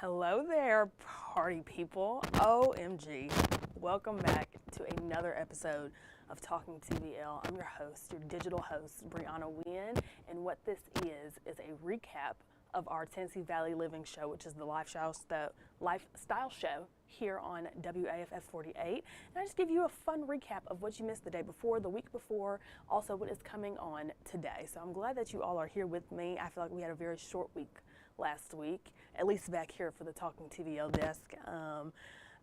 Hello there, party people. OMG. Welcome back to another episode of Talking TVL. I'm your host, your digital host, Breona Winn, and what this is a recap of our Tennessee Valley Living Show, which is the lifestyle show here on WAFF 48. And I just give you a fun recap of what you missed the day before, the week before, also what is coming on today. So I'm glad that you all are here with me. I feel like we had a very short week last week, at least back here for the Talking TVL desk.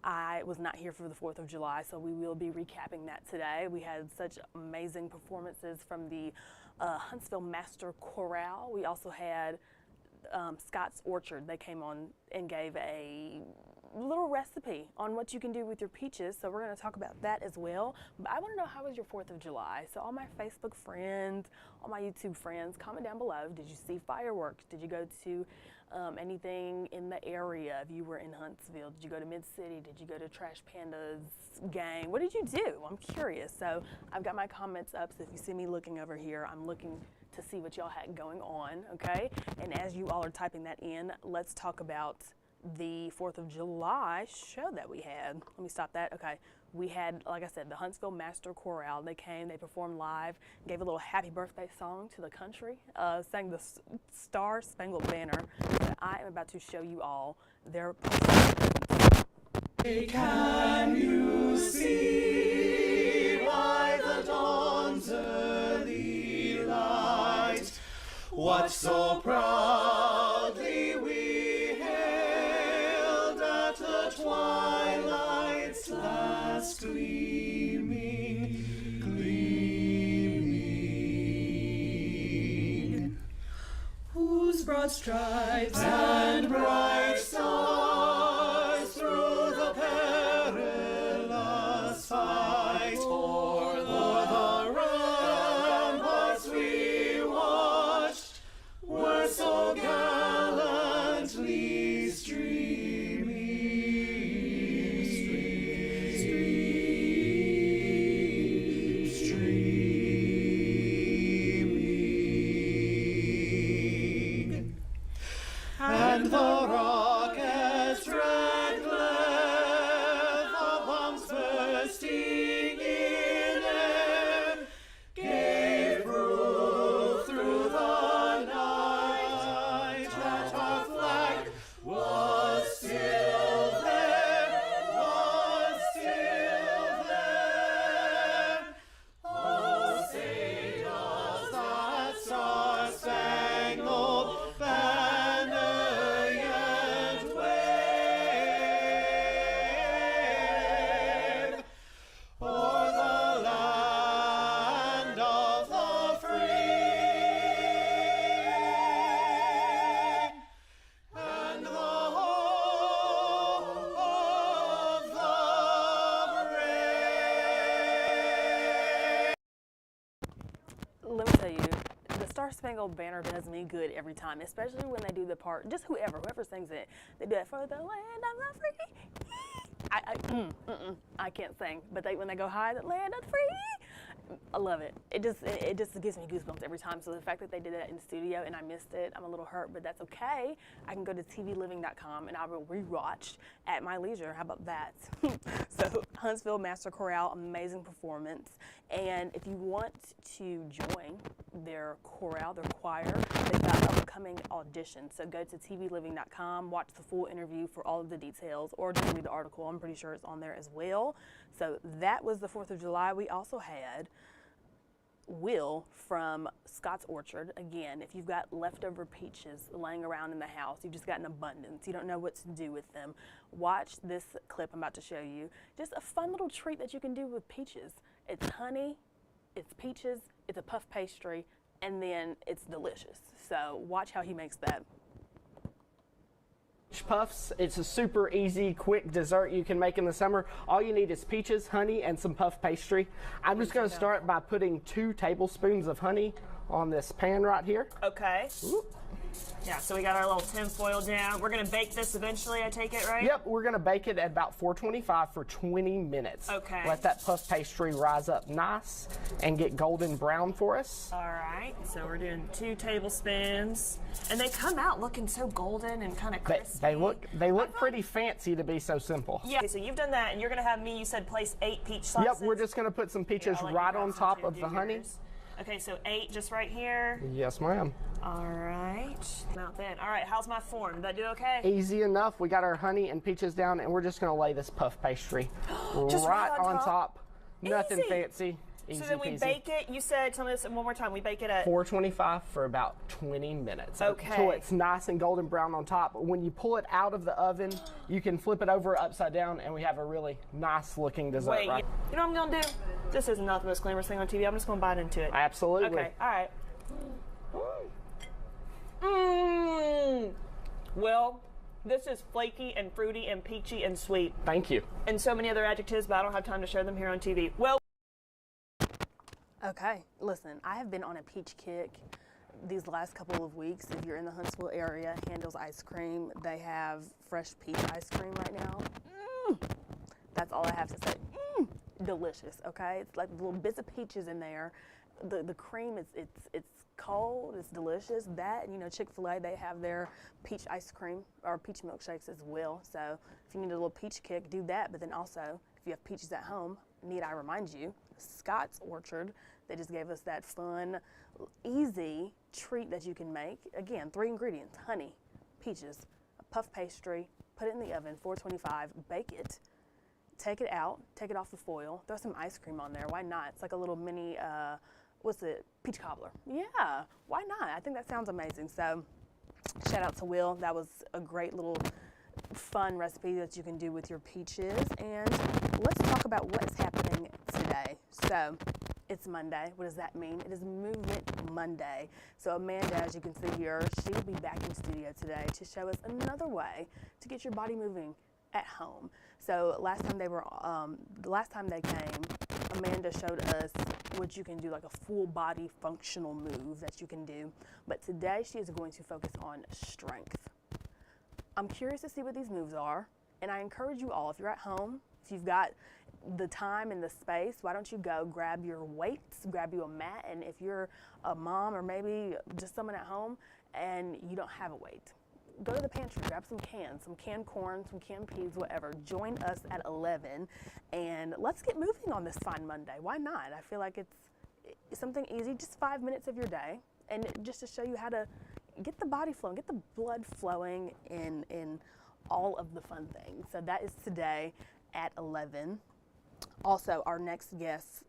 I was not here for the 4th of July, so we will be recapping that today. We had such amazing performances from the Huntsville Master Chorale. We also had Scott's Orchard. They came on and gave a little recipe on what you can do with your peaches, so we're going to talk about that as well. But I want to know, how was your 4th of July? So all my Facebook friends, all my YouTube friends, comment down below. Did you see fireworks? Did you go to anything in the area if you were in Huntsville? Did you go to Mid-City? Did you go to Trash Panda's game? What did you do? I'm curious. So I've got my comments up, so if you see me looking over here, I'm looking to see what y'all had going on, okay? And as you all are typing that in, let's talk about the 4th of July show that we had. Let me stop that. Okay. We had, like I said, the Huntsville Master Chorale. They came, they performed live, gave a little happy birthday song to the country, sang the Star Spangled Banner. But I am about to show you all their performance. Can you see by the dawn's early light what so proudly we hailed at the twilight's last gleaming, whose broad stripes and bright stars through the perilous fight o'er the ramparts we watched were so gallantly streaming, and the rocket's red glare, the bombs bursting in air, gave proof through the night that our flag was still there, Oh, say does that star-spangled banner yet wave o'er the land of the free and the home of the brave? Let me tell you, the Star Spangled Banner does me good every time, especially when they do the part, just whoever sings it, they do it for the land of the free. I can't sing, but when they go high, the land of the free, I love it. It just gives me goosebumps every time. So the fact that they did that in the studio and I missed it, I'm a little hurt, but that's okay. I can go to tvliving.com and I will rewatch at my leisure. How about that? So Huntsville Master Chorale, amazing performance. And if you want to join their chorale, their choir, they've got upcoming auditions. So go to tvliving.com, watch the full interview for all of the details, or just read the article. I'm pretty sure it's on there as well. So that was the 4th of July. We also had Will from Scott's Orchard. Again, if you've got leftover peaches laying around in the house, you've just got an abundance, you don't know what to do with them, watch this clip I'm about to show you. Just a fun little treat that you can do with peaches. It's honey, it's peaches, it's a puff pastry, and then it's delicious. So watch how he makes that. Puffs. It's a super easy, quick dessert you can make in the summer. All you need is peaches, honey, and some puff pastry. I'm just going to start by putting 2 tablespoons of honey on this pan right here. Okay. Ooh. Yeah, so we got our little tin foil down. We're gonna bake this eventually, I take it, right? Yep, we're gonna bake it at about 425 for 20 minutes. Okay. Let that puff pastry rise up nice and get golden brown for us. All right, so we're doing 2 tablespoons. And they come out looking so golden and kind of crispy. They look pretty fancy to be so simple. Yeah, okay, so you've done that, and you're gonna have me, you said place 8 peach slices? Yep, we're just gonna put some peaches I'll let you right grab on some top too, of do the honey. yours. Okay, so 8 just right here. Yes, ma'am. All right, not bad. All right, how's my form? Did that do okay? Easy enough. We got our honey and peaches down, and we're just gonna lay this puff pastry Just right right on on top. Nothing Easy. fancy. Easy So then we peasy. bake it, you said, tell me this one more time, we bake it at 425 for about 20 minutes. Okay. Until it's nice and golden brown on top. When you pull it out of the oven, you can flip it over upside down, and we have a really nice looking dessert. Wait, right? you know what I'm gonna do? This isn't not the most glamorous thing on TV. I'm just gonna bite into it. Absolutely. Okay, all right. Mmm. Well, this is flaky and fruity and peachy and sweet, Thank you. and so many other adjectives, but I don't have time to share them here on TV. Well. Okay, listen, I have been on a peach kick these last couple of weeks. If you're in the Huntsville area, Handel's Ice Cream, they have fresh peach ice cream right now. That's all I have to say. Delicious, okay? It's like little bits of peaches in there. The cream, it's cold, it's delicious. That, you know, Chick-fil-A, they have their peach ice cream or peach milkshakes as well. So if you need a little peach kick, do that. But then also, if you have peaches at home, need I remind you, Scott's Orchard, they just gave us that fun, easy treat that you can make. Again, 3 ingredients: honey, peaches, a puff pastry, put it in the oven, 425, bake it, take it out, take it off the foil, throw some ice cream on there. Why not? It's like a little mini, what's it, peach cobbler. Yeah, why not? I think that sounds amazing. So shout out to Will. That was a great little fun recipe that you can do with your peaches. And let's talk about what is happening today. So it's Monday. What does that mean? It is Movement Monday. So Amanda, as you can see here, she will be back in studio today to show us another way to get your body moving at home. So the last time they came, Amanda showed us what you can do, like a full body functional move that you can do. But today she is going to focus on strength. I'm curious to see what these moves are, and I encourage you all, if you're at home, if you've got the time and the space, why don't you go grab your weights, grab you a mat, and if you're a mom or maybe just someone at home and you don't have a weight, go to the pantry, grab some canned corn, some canned peas, whatever. Join us at 11, and let's get moving on this fine Monday. Why not? I feel like it's something easy, just 5 minutes of your day, and just to show you how to get the body flowing, get the blood flowing in all of the fun things. So that is today at 11. Also, our next guest,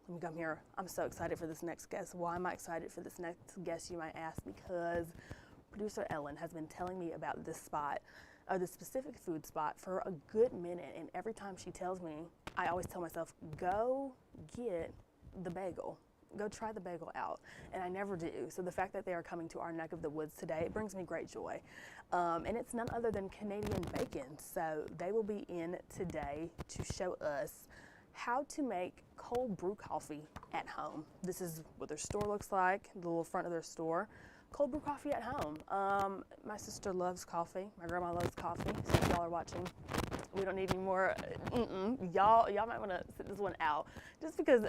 let me come here. I'm so excited for this next guest. Why am I excited for this next guest, you might ask? Because producer Ellen has been telling me about this spot, or this specific food spot, for a good minute. And every time she tells me, I always tell myself, go get the bagel. Go try the bagel out. And I never do. So the fact that they are coming to our neck of the woods today, it brings me great joy. And it's none other than Canadian Bacon. So they will be in today to show us how to make cold brew coffee at home. This is what their store looks like, the little front of their store. Cold brew coffee at home. My sister loves coffee. My grandma loves coffee. So if y'all are watching, we don't need any more. Y'all might want to sit this one out. Just because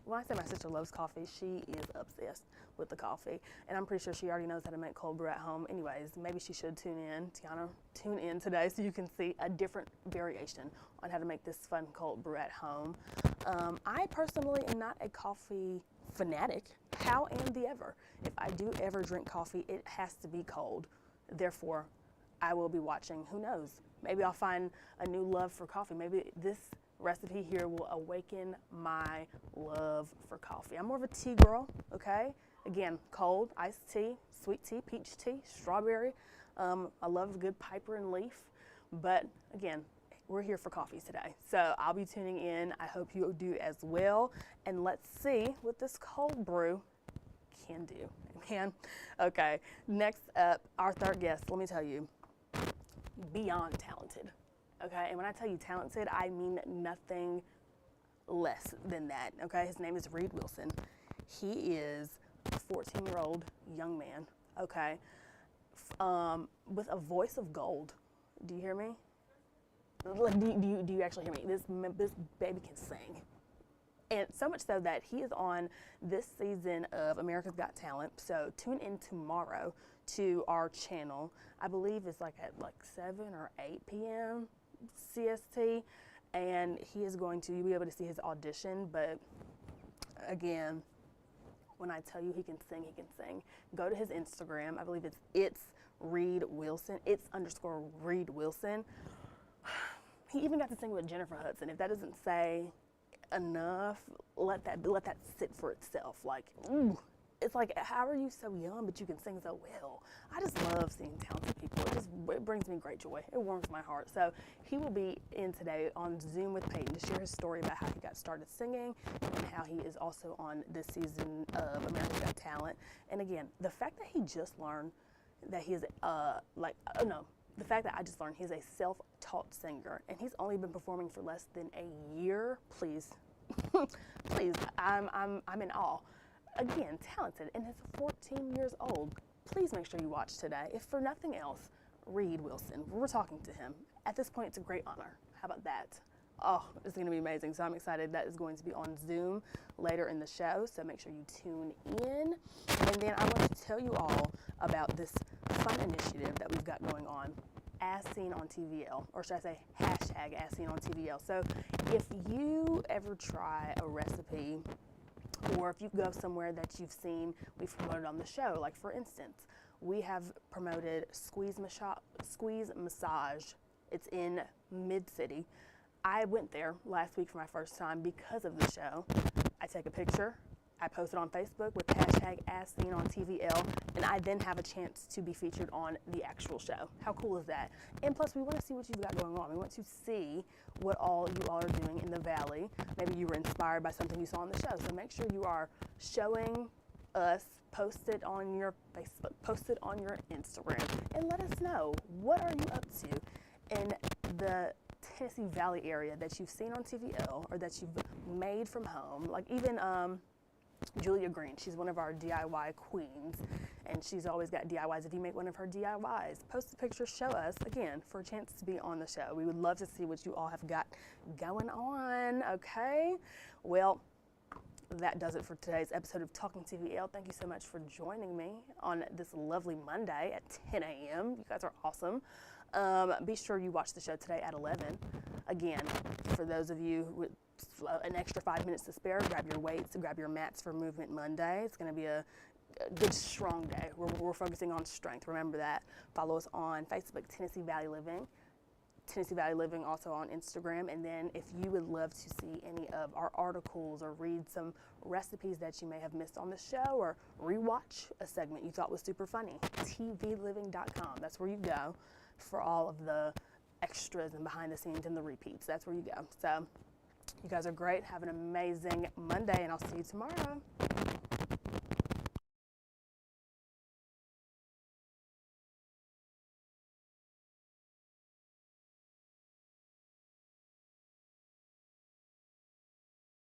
when I say my sister loves coffee, she is obsessed with the coffee. And I'm pretty sure she already knows how to make cold brew at home. Anyways, maybe she should tune in. Tiana, tune in today so you can see a different variation on how to make this fun cold brew at home. I personally am not a coffee fanatic. How am the ever? If I do ever drink coffee, it has to be cold. Therefore, I will be watching. Who knows? Maybe I'll find a new love for coffee. Maybe this recipe here will awaken my love for coffee. I'm more of a tea girl, okay? Again, cold, iced tea, sweet tea, peach tea, strawberry. I love a good piper and leaf. But again, we're here for coffees today. So I'll be tuning in. I hope you do as well. And let's see what this cold brew can do. Man, okay. Next up, our third guest, let me tell you, beyond talented. Okay, and when I tell you talented, I mean nothing less than that. Okay, his name is Reed Wilson. He is 14-year-old young man, okay, with a voice of gold. Do you hear me? Like, do you actually hear me? This baby can sing. And so much so that he is on this season of America's Got Talent. So tune in tomorrow to our channel. I believe it's like at like 7 or 8 p.m. CST. And he is going to, you'll be able to see his audition. But again, when I tell you he can sing, he can sing. Go to his Instagram. I believe it's Reed Wilson. It's_Reed Wilson. He even got to sing with Jennifer Hudson. If that doesn't say enough, let that sit for itself. Like, ooh, it's like, how are you so young but you can sing so well? I just love seeing talented people. It brings me great joy. It warms my heart. So he will be in today on Zoom with Peyton to share his story about how he got started singing and how he is also on this season of America's Got Talent. And again, the fact that he just learned that he is the fact that I just learned he's a self-taught singer and he's only been performing for less than a year. Please, please, I'm in awe. Again, talented, and he's 14 years old. Please make sure you watch today. If for nothing else, Reed Wilson. We're talking to him. At this point, it's a great honor. How about that? Oh, it's going to be amazing. So I'm excited. That is going to be on Zoom later in the show. So make sure you tune in. And then I want to tell you all about this fun initiative that we've got going on, As Seen on TVL, or should I say hashtag As Seen on TVL. So if you ever try a recipe, or if you go somewhere that you've seen we've promoted on the show, like for instance, we have promoted Squeeze Massage. It's in Mid-City. I went there last week for my first time because of the show. I take a picture, I post it on Facebook with hashtag As Seen on TVL, and I then have a chance to be featured on the actual show. How cool is that? And plus, we want to see what you've got going on. We want to see what all you all are doing in the Valley. Maybe you were inspired by something you saw on the show. So make sure you are showing us, post it on your Facebook, post it on your Instagram, and let us know, what are you up to in the Tennessee Valley area that you've seen on TVL or that you've made from home. Like even Julia Green, she's one of our DIY queens, and she's always got DIYs. If you make one of her DIYs, post a picture, show us, again, for a chance to be on the show. We would love to see what you all have got going on, okay? Well, that does it for today's episode of Talking TVL. Thank you so much for joining me on this lovely Monday at 10 a.m. You guys are awesome. Be sure you watch the show today at 11. Again, for those of you with an extra 5 minutes to spare, grab your weights, grab your mats for Movement Monday. It's going to be a good, strong day. We're focusing on strength. Remember that. Follow us on Facebook, Tennessee Valley Living. Tennessee Valley Living also on Instagram. And then if you would love to see any of our articles or read some recipes that you may have missed on the show or rewatch a segment you thought was super funny, tvliving.com. That's where you go for all of the extras and behind the scenes and the repeats. That's where you go. So you guys are great. Have an amazing Monday, and I'll see you tomorrow.